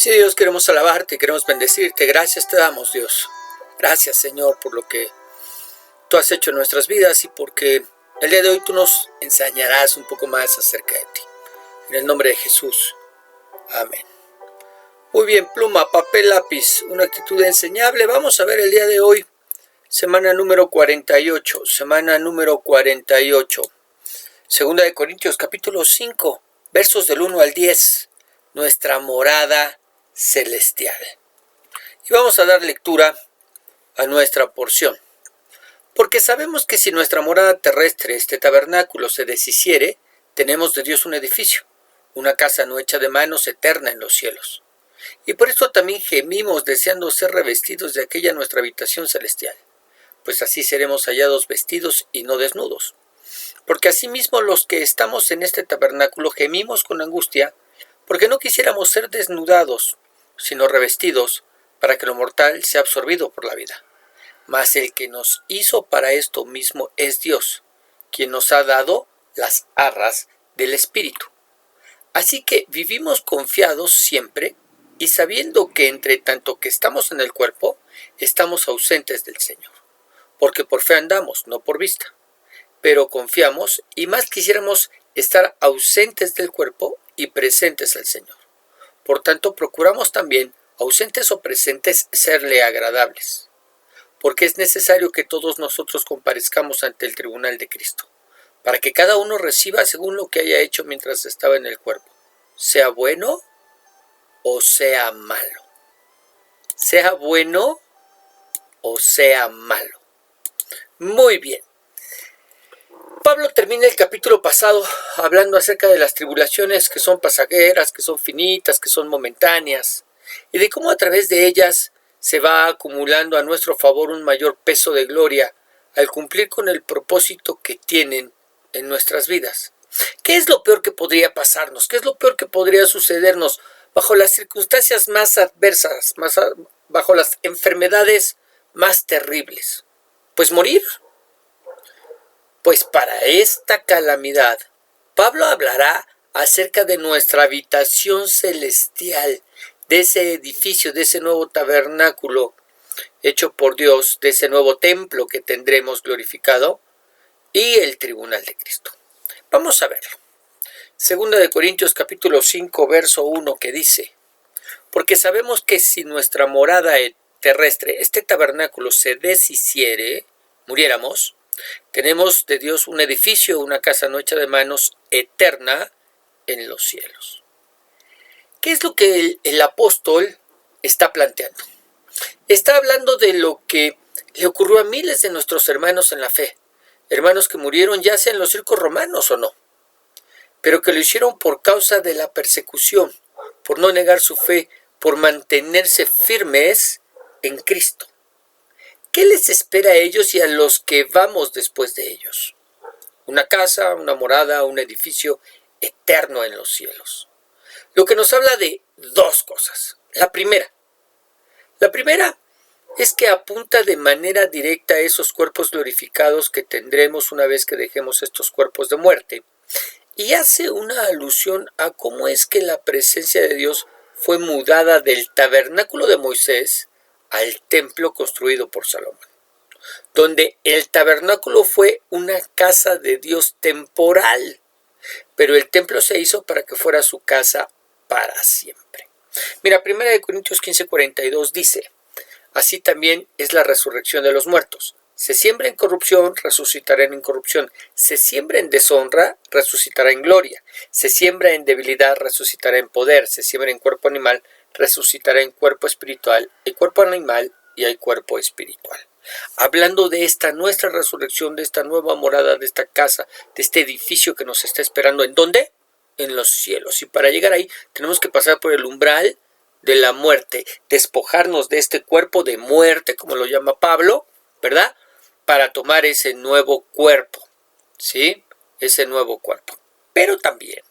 Sí, Dios, queremos alabarte, queremos bendecirte. Gracias te damos, Dios. Gracias, Señor, por lo que tú has hecho en nuestras vidas y porque el día de hoy tú nos enseñarás un poco más acerca de ti. En el nombre de Jesús. Amén. Muy bien, pluma, papel, lápiz, una actitud enseñable. Vamos a ver el día de hoy, semana número 48. Semana número 48. Segunda de Corintios, capítulo 5, versos del 1 al 10. Nuestra morada celestial. Y vamos a dar lectura a nuestra porción. Porque sabemos que si nuestra morada terrestre, este tabernáculo, se deshiciere, tenemos de Dios un edificio, una casa no hecha de manos, eterna en los cielos. Y por esto también gemimos deseando ser revestidos de aquella nuestra habitación celestial, pues así seremos hallados vestidos y no desnudos. Porque asimismo los que estamos en este tabernáculo gemimos con angustia, porque no quisiéramos ser desnudados, sino revestidos, para que lo mortal sea absorbido por la vida. Mas el que nos hizo para esto mismo es Dios, quien nos ha dado las arras del Espíritu. Así que vivimos confiados siempre, y sabiendo que entre tanto que estamos en el cuerpo, estamos ausentes del Señor. Porque por fe andamos, no por vista. Pero confiamos, y más quisiéramos estar ausentes del cuerpo y presentes al Señor. Por tanto, procuramos también, ausentes o presentes, serle agradables. Porque es necesario que todos nosotros comparezcamos ante el tribunal de Cristo, para que cada uno reciba según lo que haya hecho mientras estaba en el cuerpo, sea bueno o sea malo. Sea bueno o sea malo. Muy bien. Pablo termina el capítulo pasado hablando acerca de las tribulaciones que son pasajeras, que son finitas, que son momentáneas, y de cómo a través de ellas se va acumulando a nuestro favor un mayor peso de gloria al cumplir con el propósito que tienen en nuestras vidas. ¿Qué es lo peor que podría pasarnos? ¿Qué es lo peor que podría sucedernos bajo las circunstancias más adversas, bajo las enfermedades más terribles? Pues morir. Pues para esta calamidad, Pablo hablará acerca de nuestra habitación celestial, de ese edificio, de ese nuevo tabernáculo hecho por Dios, de ese nuevo templo que tendremos glorificado y el tribunal de Cristo. Vamos a verlo. Segunda de Corintios capítulo 5, verso 1, que dice: porque sabemos que si nuestra morada terrestre, este tabernáculo, se deshiciere, muriéramos, tenemos de Dios un edificio, una casa no hecha de manos, eterna en los cielos. ¿Qué es lo que el apóstol está planteando? Está hablando de lo que le ocurrió a miles de nuestros hermanos en la fe, hermanos que murieron ya sea en los circos romanos o no, pero que lo hicieron por causa de la persecución, por no negar su fe, por mantenerse firmes en Cristo. ¿Qué les espera a ellos y a los que vamos después de ellos? Una casa, una morada, un edificio eterno en los cielos. Lo que nos habla de dos cosas. La primera es que apunta de manera directa a esos cuerpos glorificados que tendremos una vez que dejemos estos cuerpos de muerte, y hace una alusión a cómo es que la presencia de Dios fue mudada del tabernáculo de Moisés al templo construido por Salomón, donde el tabernáculo fue una casa de Dios temporal, pero el templo se hizo para que fuera su casa para siempre. Mira, 1 Corintios 15:42 dice: así también es la resurrección de los muertos. Se siembra en corrupción, resucitará en incorrupción. Se siembra en deshonra, resucitará en gloria. Se siembra en debilidad, resucitará en poder. Se siembra en cuerpo animal, resucitará en cuerpo espiritual. Hay cuerpo animal y hay cuerpo espiritual. Hablando de esta nuestra resurrección, de esta nueva morada, de esta casa, de este edificio que nos está esperando. ¿En dónde? En los cielos. Y para llegar ahí tenemos que pasar por el umbral de la muerte, despojarnos de este cuerpo de muerte, como lo llama Pablo, ¿verdad? Para tomar ese nuevo cuerpo, ¿sí? Ese nuevo cuerpo. Pero también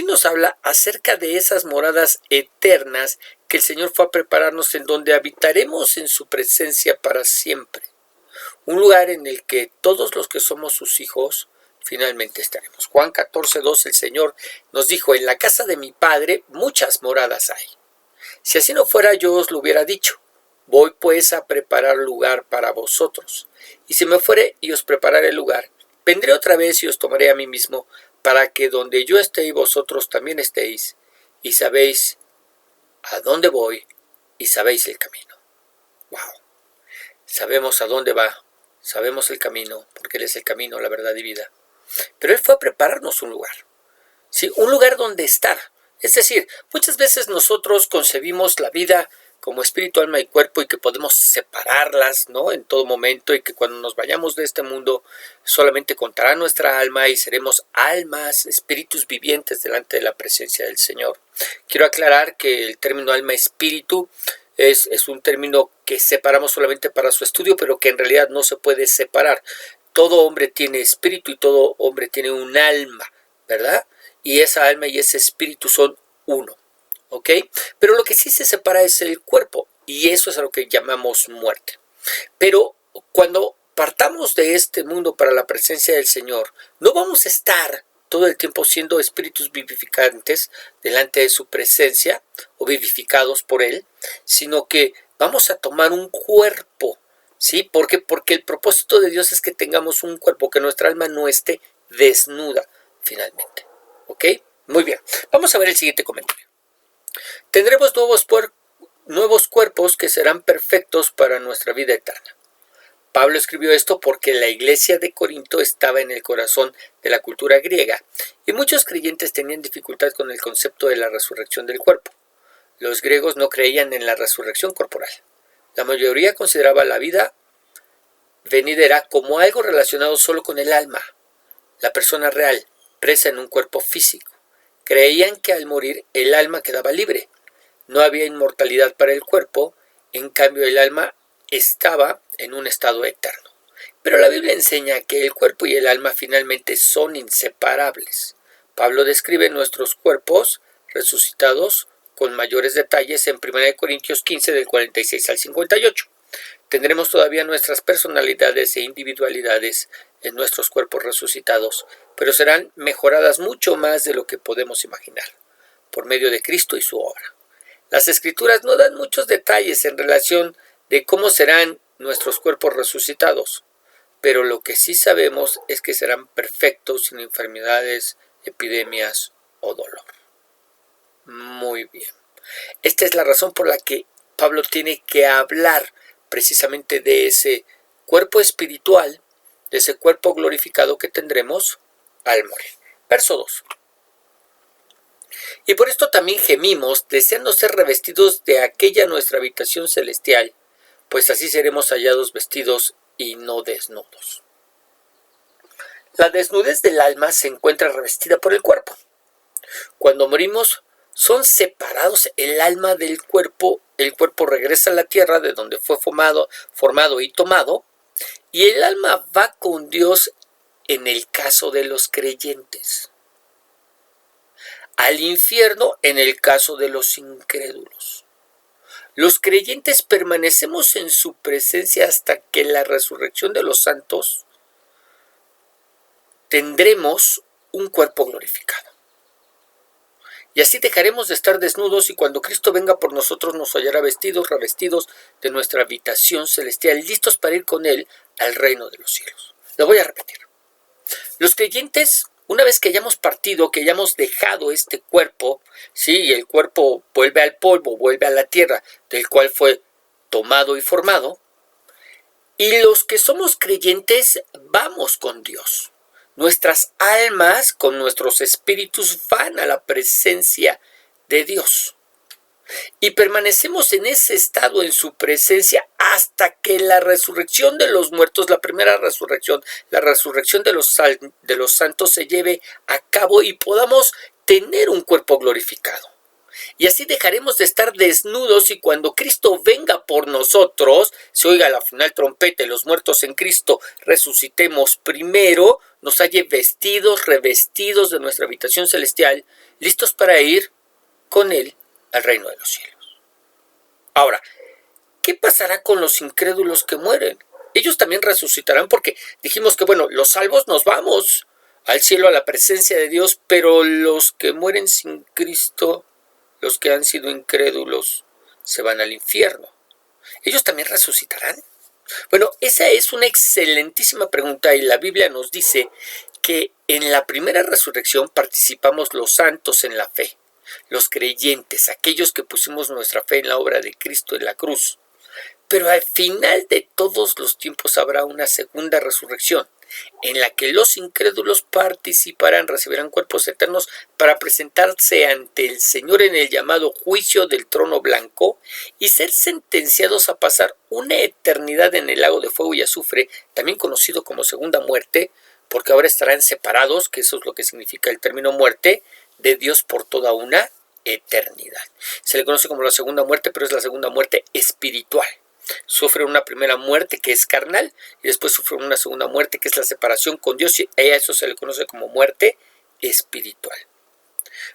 nos habla acerca de esas moradas eternas que el Señor fue a prepararnos, en donde habitaremos en su presencia para siempre. Un lugar en el que todos los que somos sus hijos finalmente estaremos. Juan 14:2, el Señor nos dijo: en la casa de mi Padre muchas moradas hay. Si así no fuera, yo os lo hubiera dicho. Voy pues a preparar lugar para vosotros. Y si me fuere y os prepararé lugar, vendré otra vez y os tomaré a mí mismo, para que donde yo esté vosotros también estéis, y sabéis a dónde voy, y sabéis el camino. Wow. Sabemos a dónde va, sabemos el camino, porque Él es el camino, la verdad y vida. Pero Él fue a prepararnos un lugar, ¿sí? Un lugar donde estar. Es decir, muchas veces nosotros concebimos la vida como espíritu, alma y cuerpo, y que podemos separarlas, ¿no?, en todo momento, y que cuando nos vayamos de este mundo solamente contará nuestra alma y seremos almas, espíritus vivientes delante de la presencia del Señor. Quiero aclarar que el término alma-espíritu es un término que separamos solamente para su estudio, pero que en realidad no se puede separar. Todo hombre tiene espíritu y todo hombre tiene un alma, ¿verdad? Y esa alma y ese espíritu son uno, ¿ok? Pero lo que sí se separa es el cuerpo, y eso es a lo que llamamos muerte. Pero cuando partamos de este mundo para la presencia del Señor, no vamos a estar todo el tiempo siendo espíritus vivificantes delante de su presencia o vivificados por Él, sino que vamos a tomar un cuerpo, ¿sí? ¿Por qué? Porque el propósito de Dios es que tengamos un cuerpo, que nuestra alma no esté desnuda finalmente, ¿ok? Muy bien, vamos a ver el siguiente comentario. Tendremos nuevos cuerpos que serán perfectos para nuestra vida eterna. Pablo escribió esto porque la iglesia de Corinto estaba en el corazón de la cultura griega y muchos creyentes tenían dificultad con el concepto de la resurrección del cuerpo. Los griegos no creían en la resurrección corporal. La mayoría consideraba la vida venidera como algo relacionado solo con el alma, la persona real, presa en un cuerpo físico. Creían que al morir el alma quedaba libre. No había inmortalidad para el cuerpo, en cambio el alma estaba en un estado eterno. Pero la Biblia enseña que el cuerpo y el alma finalmente son inseparables. Pablo describe nuestros cuerpos resucitados con mayores detalles en 1 Corintios 15 del 46 al 58. Tendremos todavía nuestras personalidades e individualidades en nuestros cuerpos resucitados, pero serán mejoradas mucho más de lo que podemos imaginar, por medio de Cristo y su obra. Las Escrituras no dan muchos detalles en relación de cómo serán nuestros cuerpos resucitados, pero lo que sí sabemos es que serán perfectos, sin enfermedades, epidemias o dolor. Muy bien. Esta es la razón por la que Pablo tiene que hablar precisamente de ese cuerpo espiritual, de ese cuerpo glorificado que tendremos al morir. Verso 2. Y por esto también gemimos, deseando ser revestidos de aquella nuestra habitación celestial, pues así seremos hallados vestidos y no desnudos. La desnudez del alma se encuentra revestida por el cuerpo. Cuando morimos, son separados el alma del cuerpo, el cuerpo regresa a la tierra de donde fue formado y tomado, y el alma va con Dios en el caso de los creyentes, al infierno en el caso de los incrédulos. Los creyentes permanecemos en su presencia hasta que la resurrección de los santos tendremos un cuerpo glorificado. Y así dejaremos de estar desnudos y cuando Cristo venga por nosotros nos hallará vestidos, revestidos de nuestra habitación celestial, listos para ir con Él al reino de los cielos. Lo voy a repetir. Los creyentes, una vez que hayamos partido, que hayamos dejado este cuerpo, sí, y el cuerpo vuelve al polvo, vuelve a la tierra, del cual fue tomado y formado, y los que somos creyentes vamos con Dios. Nuestras almas con nuestros espíritus van a la presencia de Dios. Y permanecemos en ese estado, en su presencia, hasta que la resurrección de los muertos, la primera resurrección, la resurrección de los santos se lleve a cabo y podamos tener un cuerpo glorificado. Y así dejaremos de estar desnudos y cuando Cristo venga por nosotros, se oiga la final trompeta y los muertos en Cristo resucitemos primero, nos halle vestidos, revestidos de nuestra habitación celestial, listos para ir con Él al reino de los cielos. Ahora, ¿qué pasará con los incrédulos que mueren? Ellos también resucitarán porque dijimos que, bueno, los salvos nos vamos al cielo a la presencia de Dios, pero los que mueren sin Cristo los que han sido incrédulos se van al infierno. ¿Ellos también resucitarán? Bueno, esa es una excelentísima pregunta y la Biblia nos dice que en la primera resurrección participamos los santos en la fe, los creyentes, aquellos que pusimos nuestra fe en la obra de Cristo en la cruz. Pero al final de todos los tiempos habrá una segunda resurrección, en la que los incrédulos participarán, recibirán cuerpos eternos para presentarse ante el Señor en el llamado juicio del trono blanco y ser sentenciados a pasar una eternidad en el lago de fuego y azufre, también conocido como segunda muerte, porque ahora estarán separados, que eso es lo que significa el término muerte, de Dios por toda una eternidad. Se le conoce como la segunda muerte, pero es la segunda muerte espiritual. Sufren una primera muerte que es carnal y después sufren una segunda muerte que es la separación con Dios, y a eso se le conoce como muerte espiritual.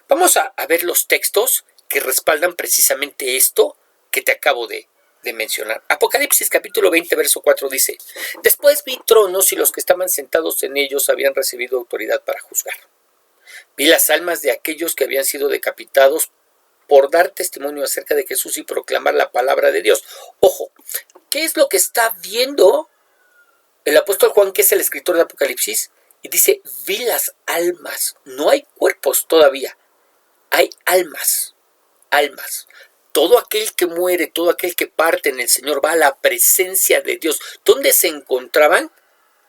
Vamos a ver los textos que respaldan precisamente esto que te acabo de mencionar. Apocalipsis capítulo 20 verso 4 dice: después vi tronos y los que estaban sentados en ellos habían recibido autoridad para juzgar. Vi las almas de aquellos que habían sido decapitados por dar testimonio acerca de Jesús y proclamar la palabra de Dios. Ojo, ¿qué es lo que está viendo el apóstol Juan, que es el escritor de Apocalipsis? Y dice, vi las almas. No hay cuerpos todavía, hay almas, almas. Todo aquel que muere, todo aquel que parte en el Señor va a la presencia de Dios. ¿Dónde se encontraban?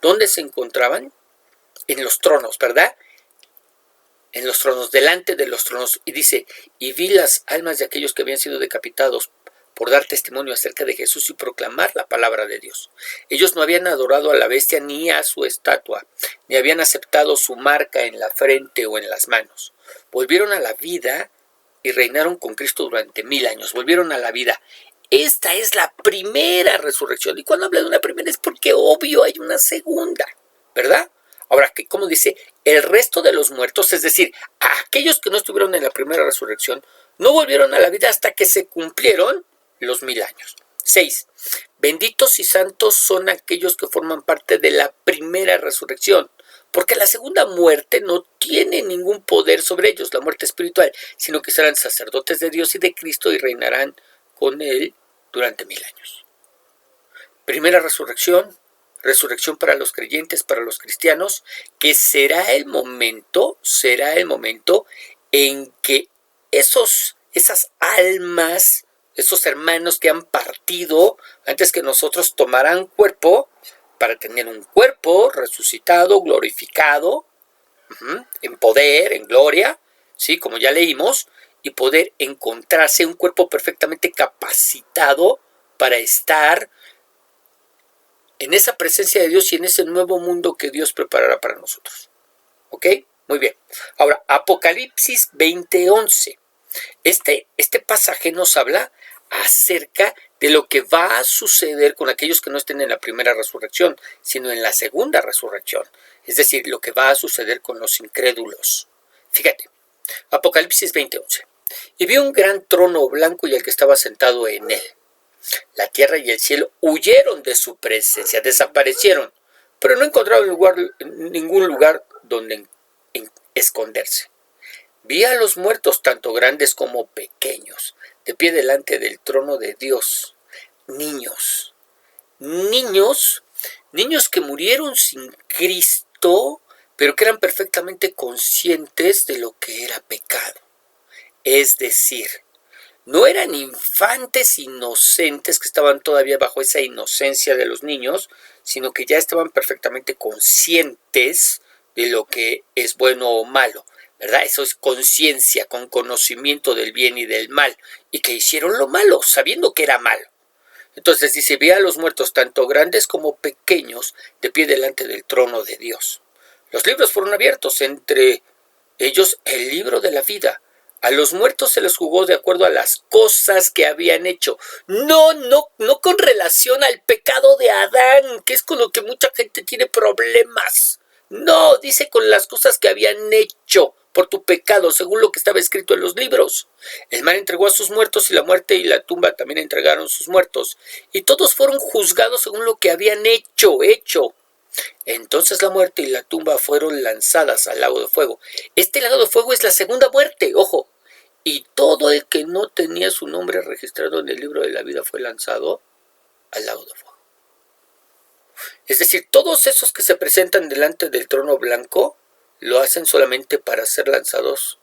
¿Dónde se encontraban? En los tronos, ¿verdad? En los tronos, delante de los tronos, y dice, y vi las almas de aquellos que habían sido decapitados por dar testimonio acerca de Jesús y proclamar la palabra de Dios. Ellos no habían adorado a la bestia ni a su estatua, ni habían aceptado su marca en la frente o en las manos. Volvieron a la vida y reinaron con Cristo durante 1000 años. Volvieron a la vida. Esta es la primera resurrección. Y cuando habla de una primera es porque obvio hay una segunda, ¿verdad? Ahora, ¿cómo dice? El resto de los muertos, es decir, a aquellos que no estuvieron en la primera resurrección, no volvieron a la vida hasta que se cumplieron los 1000 años. 6. Benditos y santos son aquellos que forman parte de la primera resurrección, porque la segunda muerte no tiene ningún poder sobre ellos, la muerte espiritual, sino que serán sacerdotes de Dios y de Cristo y reinarán con Él durante 1000 años. Primera resurrección. Resurrección para los creyentes, para los cristianos, que será el momento en que esas almas, esos hermanos que han partido antes que nosotros tomarán cuerpo para tener un cuerpo resucitado, glorificado, en poder, en gloria, ¿sí? Como ya leímos, y poder encontrarse un cuerpo perfectamente capacitado para estar en esa presencia de Dios y en ese nuevo mundo que Dios preparará para nosotros. ¿Ok? Muy bien. Ahora, Apocalipsis 20:11. Este pasaje nos habla acerca de lo que va a suceder con aquellos que no estén en la primera resurrección, sino en la segunda resurrección. Es decir, lo que va a suceder con los incrédulos. Fíjate, Apocalipsis 20:11. Y vi un gran trono blanco y el que estaba sentado en él. La tierra y el cielo huyeron de su presencia, desaparecieron, pero no encontraron ningún lugar donde esconderse. Vi a los muertos, tanto grandes como pequeños, de pie delante del trono de Dios. Niños que murieron sin Cristo, pero que eran perfectamente conscientes de lo que era pecado. Es decir, no eran infantes inocentes que estaban todavía bajo esa inocencia de los niños, sino que ya estaban perfectamente conscientes de lo que es bueno o malo, ¿verdad? Eso es conciencia, con conocimiento del bien y del mal, y que hicieron lo malo, sabiendo que era malo. Entonces dice, vi a los muertos, tanto grandes como pequeños, de pie delante del trono de Dios. Los libros fueron abiertos, entre ellos el libro de la vida. A los muertos se les juzgó de acuerdo a las cosas que habían hecho. No con relación al pecado de Adán, que es con lo que mucha gente tiene problemas. No, dice con las cosas que habían hecho por tu pecado, según lo que estaba escrito en los libros. El mar entregó a sus muertos y la muerte y la tumba también entregaron sus muertos. Y todos fueron juzgados según lo que habían hecho. Entonces la muerte y la tumba fueron lanzadas al lago de fuego. Este lago de fuego es la segunda muerte, ojo. y todo el que no tenía su nombre registrado en el libro de la vida fue lanzado al lago de fuego. Es decir, todos esos que se presentan delante del trono blanco lo hacen solamente para ser lanzados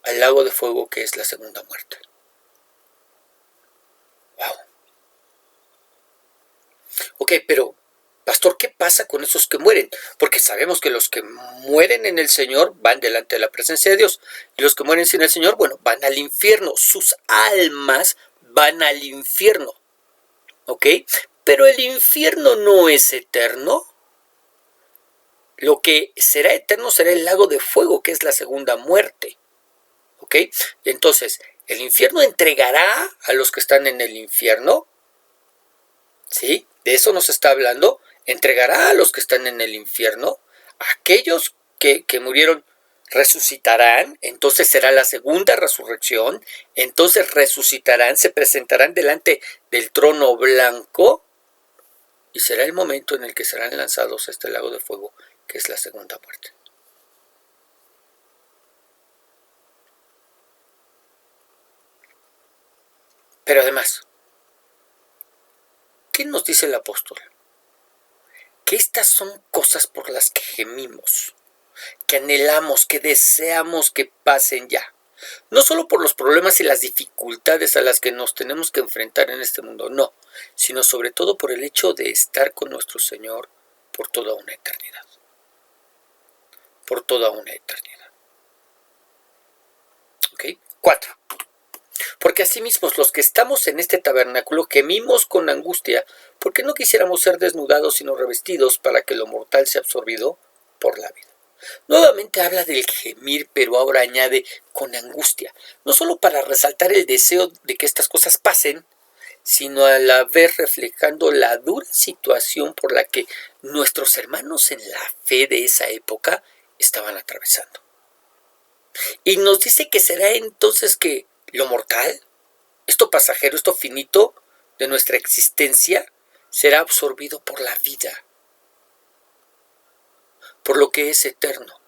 al lago de fuego, que es la segunda muerte. Wow. Ok, pero pastor, ¿qué pasa con esos que mueren? Porque sabemos que los que mueren en el Señor van delante de la presencia de Dios, y los que mueren sin el Señor, bueno, van al infierno. Sus almas van al infierno. ¿Ok? Pero el infierno no es eterno. Lo que será eterno será el lago de fuego, que es la segunda muerte. ¿Ok? Entonces, el infierno entregará a los que están en el infierno. ¿Sí? De eso nos está hablando. Entregará a los que están en el infierno. Aquellos que murieron resucitarán. Entonces será la segunda resurrección. Entonces resucitarán, se presentarán delante del trono blanco. Y será el momento en el que serán lanzados a este lago de fuego, que es la segunda muerte. Pero además, ¿qué nos dice el apóstol? Que estas son cosas por las que gemimos, que anhelamos, que deseamos que pasen ya. No solo por los problemas y las dificultades a las que nos tenemos que enfrentar en este mundo, no, sino sobre todo por el hecho de estar con nuestro Señor por toda una eternidad. Por toda una eternidad. ¿Ok? 4. Porque asimismo los que estamos en este tabernáculo gemimos con angustia, porque no quisiéramos ser desnudados sino revestidos para que lo mortal sea absorbido por la vida. Nuevamente habla del gemir, pero ahora añade con angustia, no solo para resaltar el deseo de que estas cosas pasen, sino a la vez reflejando la dura situación por la que nuestros hermanos en la fe de esa época estaban atravesando. Y nos dice que será entonces que lo mortal, esto pasajero, esto finito de nuestra existencia, será absorbido por la vida, por lo que es eterno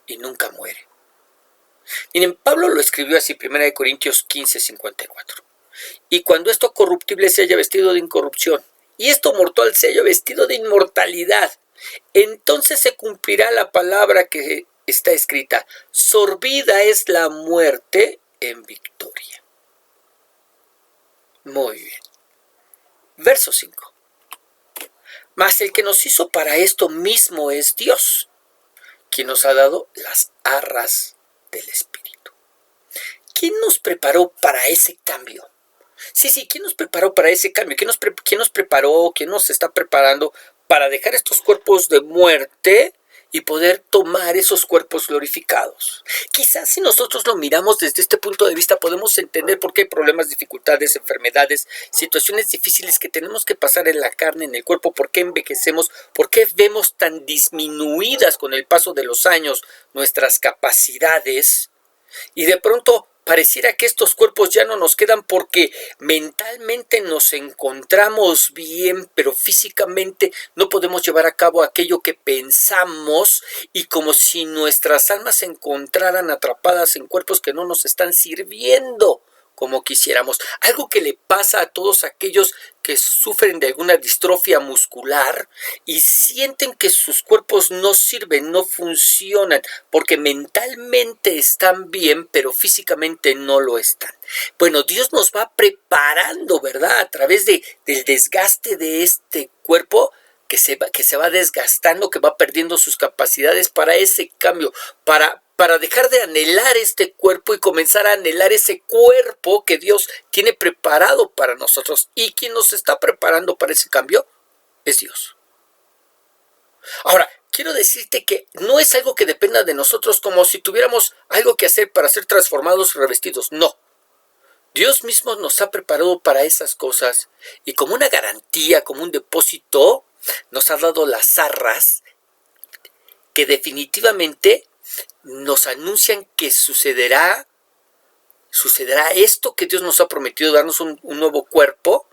y nunca muere. Miren, Pablo lo escribió así, 1 Corintios 15, 54. Y cuando esto corruptible se haya vestido de incorrupción, y esto mortal se haya vestido de inmortalidad, entonces se cumplirá la palabra que está escrita: sorbida es la muerte en victoria. Muy bien. Verso 5. Mas el que nos hizo para esto mismo es Dios, quien nos ha dado las arras del Espíritu. ¿Quién nos preparó para ese cambio? Sí, ¿quién nos preparó para ese cambio? ¿Quién nos preparó? ¿Quién nos está preparando para dejar estos cuerpos de muerte y poder tomar esos cuerpos glorificados? Quizás si nosotros lo miramos desde este punto de vista podemos entender por qué hay problemas, dificultades, enfermedades, situaciones difíciles que tenemos que pasar en la carne, en el cuerpo, por qué envejecemos, por qué vemos tan disminuidas con el paso de los años nuestras capacidades, y de pronto pareciera que estos cuerpos ya no nos quedan porque mentalmente nos encontramos bien, pero físicamente no podemos llevar a cabo aquello que pensamos, y como si nuestras almas se encontraran atrapadas en cuerpos que no nos están sirviendo como quisiéramos. Algo que le pasa a todos aquellos que sufren de alguna distrofia muscular y sienten que sus cuerpos no sirven, no funcionan, porque mentalmente están bien, pero físicamente no lo están. Bueno, Dios nos va preparando, ¿verdad? A través del desgaste de este cuerpo que se va desgastando, que va perdiendo sus capacidades para ese cambio, para dejar de anhelar este cuerpo y comenzar a anhelar ese cuerpo que Dios tiene preparado para nosotros. Y quien nos está preparando para ese cambio es Dios. Ahora, quiero decirte que no es algo que dependa de nosotros como si tuviéramos algo que hacer para ser transformados y revestidos. No. Dios mismo nos ha preparado para esas cosas y como una garantía, como un depósito, nos ha dado las arras que definitivamente nos anuncian que sucederá esto que Dios nos ha prometido, darnos un nuevo cuerpo,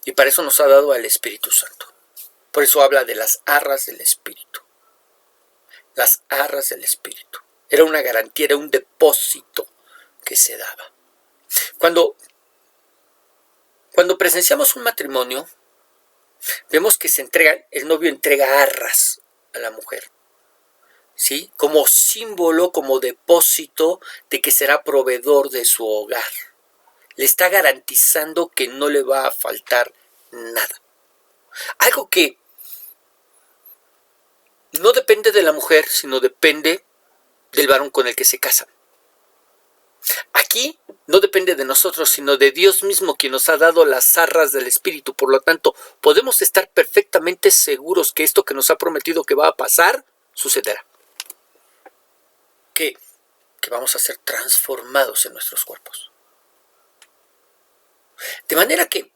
y para eso nos ha dado al Espíritu Santo. Por eso habla de las arras del Espíritu. las arras del Espíritu. Era una garantía, era un depósito que se daba. Cuando presenciamos un matrimonio, vemos que el novio entrega arras a la mujer, ¿sí? Como símbolo, como depósito de que será proveedor de su hogar. Le está garantizando que no le va a faltar nada. Algo que no depende de la mujer, sino depende del varón con el que se casan. Aquí no depende de nosotros, sino de Dios mismo, quien nos ha dado las arras del Espíritu. Por lo tanto, podemos estar perfectamente seguros que esto que nos ha prometido que va a pasar, sucederá. Que vamos a ser transformados en nuestros cuerpos. De manera que,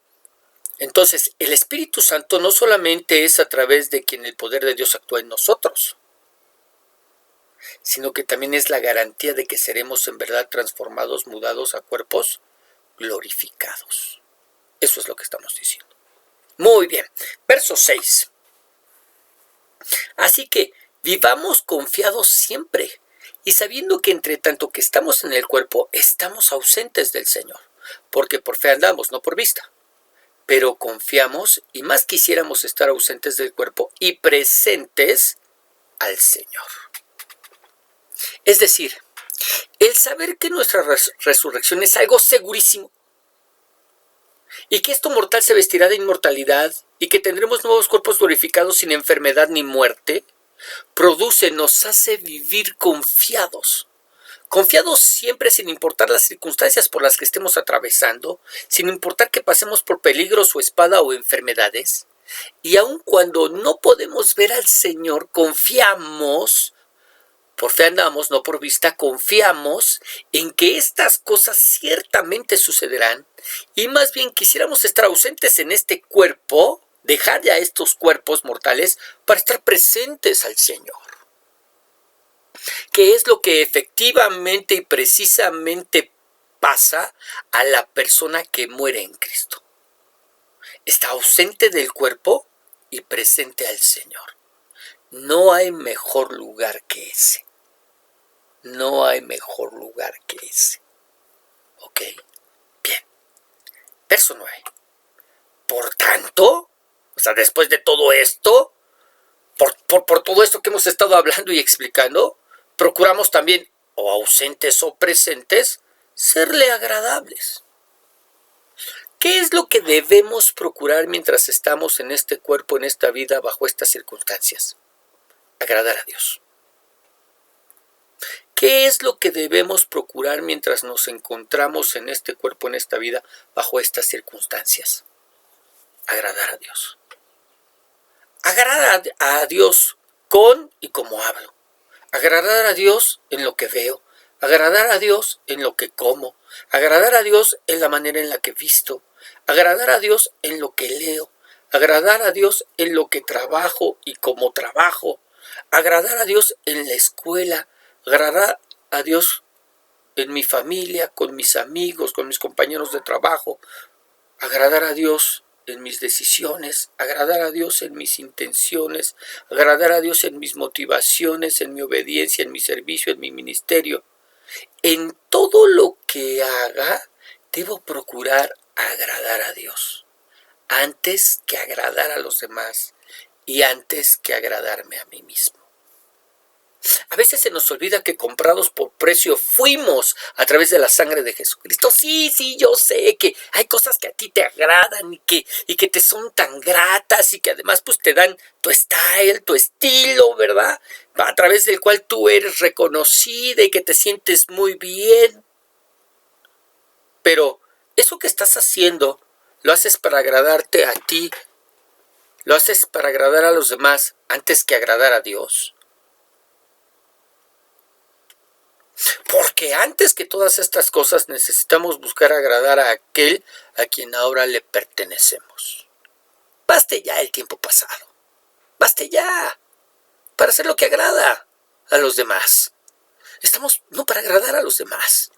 entonces, el Espíritu Santo no solamente es a través de quien el poder de Dios actúa en nosotros, sino que también es la garantía de que seremos en verdad transformados, mudados a cuerpos glorificados. Eso es lo que estamos diciendo. Muy bien, verso 6. Así que vivamos confiados siempre y sabiendo que entre tanto que estamos en el cuerpo, estamos ausentes del Señor, porque por fe andamos, no por vista. Pero confiamos y más quisiéramos estar ausentes del cuerpo y presentes al Señor. Es decir, el saber que nuestra resurrección es algo segurísimo y que esto mortal se vestirá de inmortalidad y que tendremos nuevos cuerpos glorificados sin enfermedad ni muerte, nos hace vivir confiados. Confiados siempre sin importar las circunstancias por las que estemos atravesando, sin importar que pasemos por peligros o espada o enfermedades. Y aun cuando no podemos ver al Señor, confiamos, por fe andamos, no por vista, confiamos en que estas cosas ciertamente sucederán. Y más bien quisiéramos estar ausentes en este cuerpo, dejar ya estos cuerpos mortales para estar presentes al Señor. ¿Qué es lo que efectivamente y precisamente pasa a la persona que muere en Cristo? Está ausente del cuerpo y presente al Señor. No hay mejor lugar que ese. No hay mejor lugar que ese. ¿Ok? Bien. Verso 9. Por tanto, después de todo esto, por todo esto que hemos estado hablando y explicando, procuramos también, o ausentes o presentes, serle agradables. ¿Qué es lo que debemos procurar mientras estamos en este cuerpo, en esta vida, bajo estas circunstancias? Agradar a Dios. ¿Qué es lo que debemos procurar mientras nos encontramos en este cuerpo, en esta vida, bajo estas circunstancias? Agradar a Dios. Agradar a Dios con y como hablo. Agradar a Dios en lo que veo, agradar a Dios en lo que como, agradar a Dios en la manera en la que visto, agradar a Dios en lo que leo, agradar a Dios en lo que trabajo y como trabajo, agradar a Dios en la escuela, agradar a Dios en mi familia, con mis amigos, con mis compañeros de trabajo, agradar a Dios en mis decisiones, agradar a Dios en mis intenciones, agradar a Dios en mis motivaciones, en mi obediencia, en mi servicio, en mi ministerio. En todo lo que haga, debo procurar agradar a Dios, antes que agradar a los demás y antes que agradarme a mí mismo. A veces se nos olvida que comprados por precio fuimos a través de la sangre de Jesucristo. Sí, yo sé que hay cosas que a ti te agradan y que te son tan gratas y que además pues te dan tu style, tu estilo, ¿verdad? A través del cual tú eres reconocida y que te sientes muy bien. Pero eso que estás haciendo, ¿lo haces para agradarte a ti? ¿Lo haces para agradar a los demás antes que agradar a Dios? Porque antes que todas estas cosas necesitamos buscar agradar a aquel a quien ahora le pertenecemos. Baste ya el tiempo pasado. Baste ya para hacer lo que agrada a los demás. Estamos no para agradar a los demás.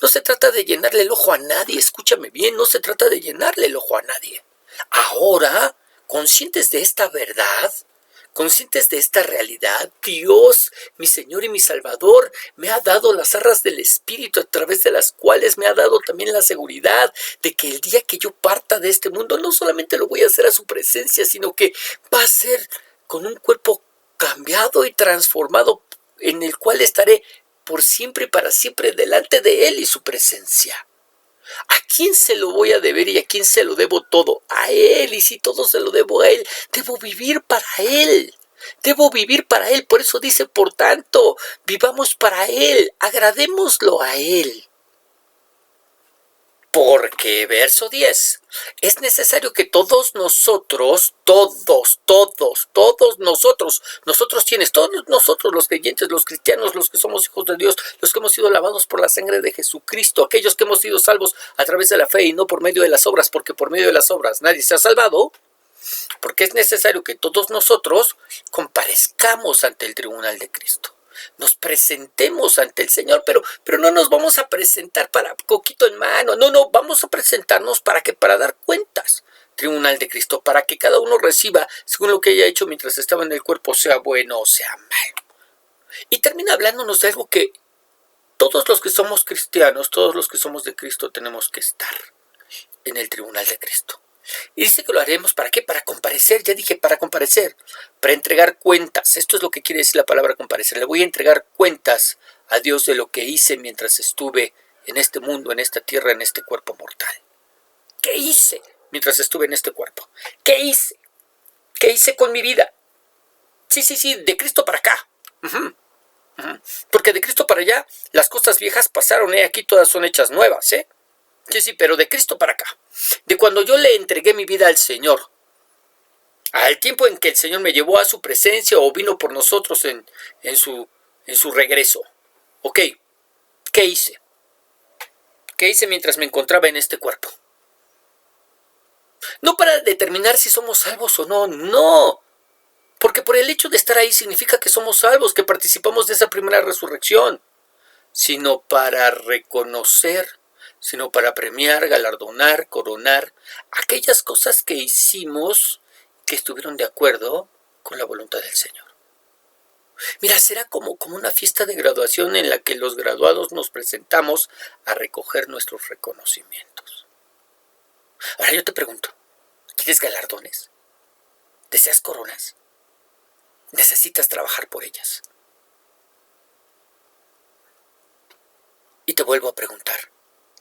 No se trata de llenarle el ojo a nadie. Escúchame bien, no se trata de llenarle el ojo a nadie. Ahora, conscientes de esta verdad, Conscientes de esta realidad, Dios, mi Señor y mi Salvador, me ha dado las arras del Espíritu, a través de las cuales me ha dado también la seguridad de que el día que yo parta de este mundo, no solamente lo voy a hacer a su presencia, sino que va a ser con un cuerpo cambiado y transformado, en el cual estaré por siempre y para siempre delante de Él y su presencia. ¿A quién se lo voy a deber y a quién se lo debo todo? A Él, y si todo se lo debo a Él, debo vivir para Él. Debo vivir para Él. Por eso dice, por tanto, vivamos para Él, agradémoslo a Él. Porque, verso 10, es necesario que todos nosotros, todos nosotros quienes, todos nosotros los creyentes, los cristianos, los que somos hijos de Dios, los que hemos sido lavados por la sangre de Jesucristo, aquellos que hemos sido salvos a través de la fe y no por medio de las obras, porque por medio de las obras nadie se ha salvado, porque es necesario que todos nosotros comparezcamos ante el tribunal de Cristo. Nos presentemos ante el Señor, pero no nos vamos a presentar para coquito en mano, no, vamos a presentarnos para dar cuentas. Tribunal de Cristo, para que cada uno reciba según lo que haya hecho mientras estaba en el cuerpo, sea bueno o sea malo. Y termina hablándonos de algo que todos los que somos cristianos, todos los que somos de Cristo, tenemos que estar en el tribunal de Cristo. Y dice que lo haremos, ¿para qué? Para comparecer, ya dije, para comparecer, para entregar cuentas. Esto es lo que quiere decir la palabra comparecer. Le voy a entregar cuentas a Dios de lo que hice mientras estuve en este mundo, en esta tierra, en este cuerpo mortal. ¿Qué hice mientras estuve en este cuerpo? ¿Qué hice? ¿Qué hice con mi vida? Sí, de Cristo para acá. Porque de Cristo para allá, las cosas viejas pasaron, aquí todas son hechas nuevas, Sí, pero de Cristo para acá. De cuando yo le entregué mi vida al Señor, al tiempo en que el Señor me llevó a su presencia o vino por nosotros en su regreso. Ok, ¿qué hice? ¿Qué hice mientras me encontraba en este cuerpo? No para determinar si somos salvos o no, no. Porque por el hecho de estar ahí significa que somos salvos, que participamos de esa primera resurrección. Sino para reconocer, sino para premiar, galardonar, coronar aquellas cosas que hicimos que estuvieron de acuerdo con la voluntad del Señor. Mira, será como una fiesta de graduación en la que los graduados nos presentamos a recoger nuestros reconocimientos. Ahora yo te pregunto, ¿quieres galardones? ¿Deseas coronas? Necesitas trabajar por ellas. Y te vuelvo a preguntar,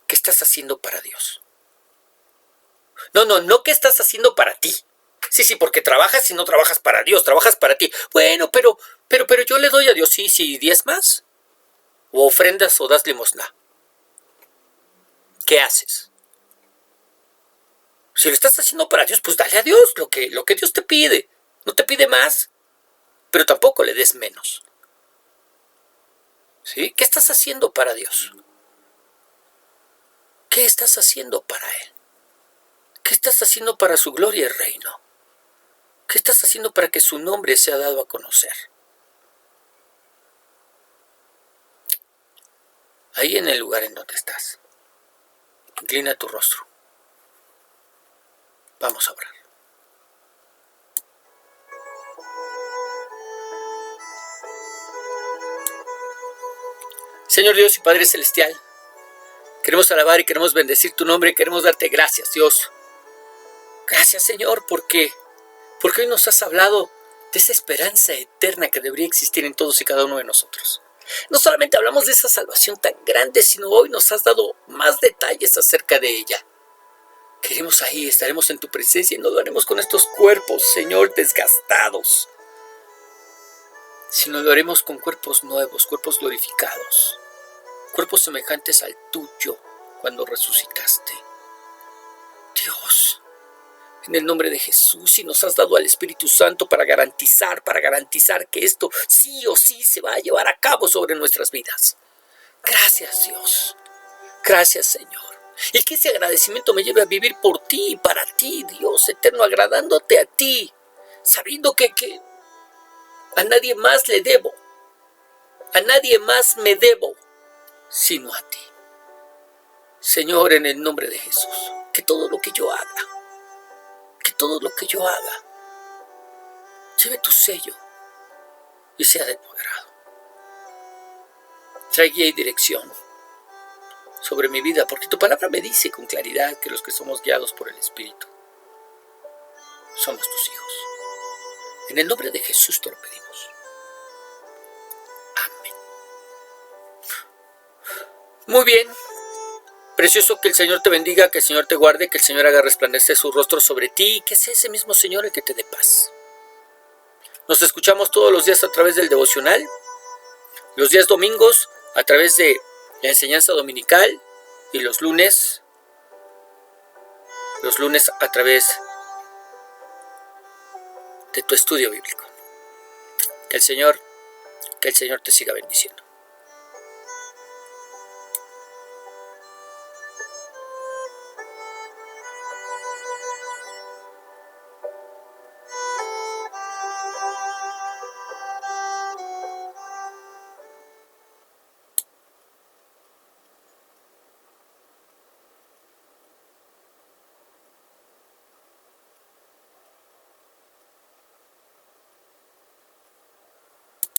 ¿qué estás haciendo para Dios? No, ¿qué estás haciendo para ti? Sí, porque trabajas y no trabajas para Dios, trabajas para ti. Bueno, pero yo le doy a Dios, sí, diezmas, o ofrendas o das limosna. ¿Qué haces? Si lo estás haciendo para Dios, pues dale a Dios lo que Dios te pide. No te pide más, pero tampoco le des menos. ¿Sí? ¿Qué estás haciendo para Dios? ¿Qué estás haciendo para Él? ¿Qué estás haciendo para su gloria y reino? ¿Qué estás haciendo para que su nombre sea dado a conocer? Ahí en el lugar en donde estás, inclina tu rostro. Vamos a orar. Señor Dios y Padre Celestial, queremos alabar y queremos bendecir tu nombre, queremos darte gracias, Dios. Gracias, Señor, porque hoy nos has hablado de esa esperanza eterna que debería existir en todos y cada uno de nosotros. No solamente hablamos de esa salvación tan grande, sino hoy nos has dado más detalles acerca de ella. Queremos ahí, estaremos en tu presencia y no lo haremos con estos cuerpos, Señor, desgastados, sino lo haremos con cuerpos nuevos, cuerpos glorificados, cuerpos semejantes al tuyo cuando resucitaste. Dios, en el nombre de Jesús, y nos has dado al Espíritu Santo para garantizar que esto sí o sí se va a llevar a cabo sobre nuestras vidas. Gracias, Dios. Gracias, Señor. Y que ese agradecimiento me lleve a vivir por ti y para ti, Dios eterno, agradándote a ti, sabiendo que a nadie más le debo, a nadie más me debo, sino a ti. Señor, en el nombre de Jesús, que todo lo que yo haga, lleve tu sello y sea de tu agrado. Trae guía y dirección sobre mi vida, porque tu palabra me dice con claridad que los que somos guiados por el Espíritu somos tus hijos. En el nombre de Jesús te lo pedimos. Amén. Muy bien. Precioso, que el Señor te bendiga, que el Señor te guarde, que el Señor haga resplandecer su rostro sobre ti y que sea ese mismo Señor el que te dé paz. Nos escuchamos todos los días a través del devocional, los días domingos a través de la enseñanza dominical y los lunes a través de tu estudio bíblico. Que el Señor te siga bendiciendo.